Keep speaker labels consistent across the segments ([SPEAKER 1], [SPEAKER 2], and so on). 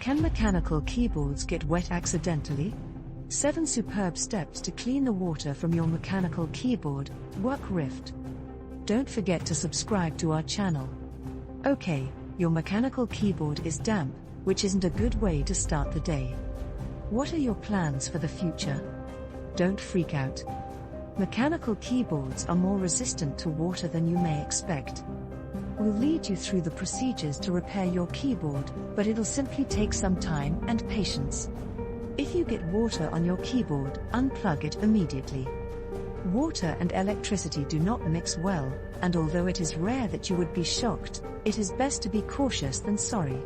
[SPEAKER 1] Can mechanical keyboards get wet accidentally? 7 superb steps to clean the water from your mechanical keyboard. Work Rift. Don't forget to subscribe to our channel. Okay, your mechanical keyboard is damp, which isn't a good way to start the day. What are your plans for the future? Don't freak out. Mechanical keyboards are more resistant to water than you may expect. We'll lead you through the procedures to repair your keyboard, but it'll simply take some time and patience. If you get water on your keyboard, unplug it immediately. Water and electricity do not mix well, and although it is rare that you would be shocked, it is best to be cautious than sorry.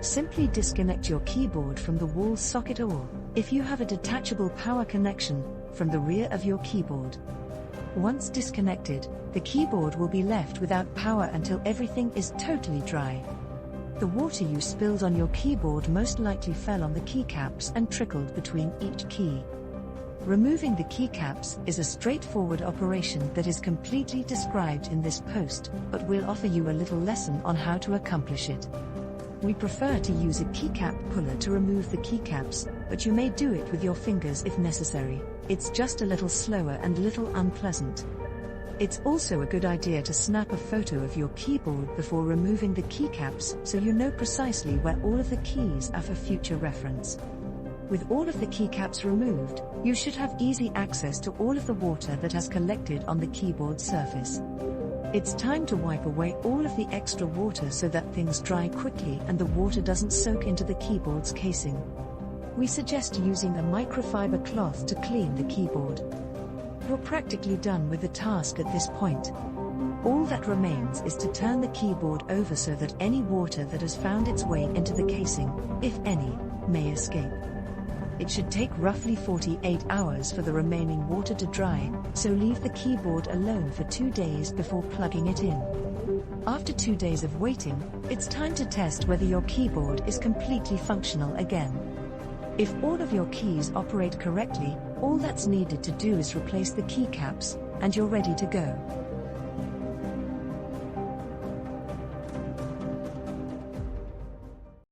[SPEAKER 1] Simply disconnect your keyboard from the wall socket or, if you have a detachable power connection, from the rear of your keyboard. Once disconnected, the keyboard will be left without power until everything is totally dry. The water you spilled on your keyboard most likely fell on the keycaps and trickled between each key. Removing the keycaps is a straightforward operation that is completely described in this post, but we'll offer you a little lesson on how to accomplish it. We prefer to use a keycap puller to remove the keycaps, but you may do it with your fingers if necessary. It's just a little slower and little unpleasant. It's also a good idea to snap a photo of your keyboard before removing the keycaps so you know precisely where all of the keys are for future reference. With all of the keycaps removed, you should have easy access to all of the water that has collected on the keyboard surface. It's time to wipe away all of the extra water so that things dry quickly and the water doesn't soak into the keyboard's casing. We suggest using a microfiber cloth to clean the keyboard. You're practically done with the task at this point. All that remains is to turn the keyboard over so that any water that has found its way into the casing, if any, may escape. It should take roughly 48 hours for the remaining water to dry, so leave the keyboard alone for 2 days before plugging it in. After 2 days of waiting, it's time to test whether your keyboard is completely functional again. If all of your keys operate correctly, all that's needed to do is replace the keycaps, and you're ready to go.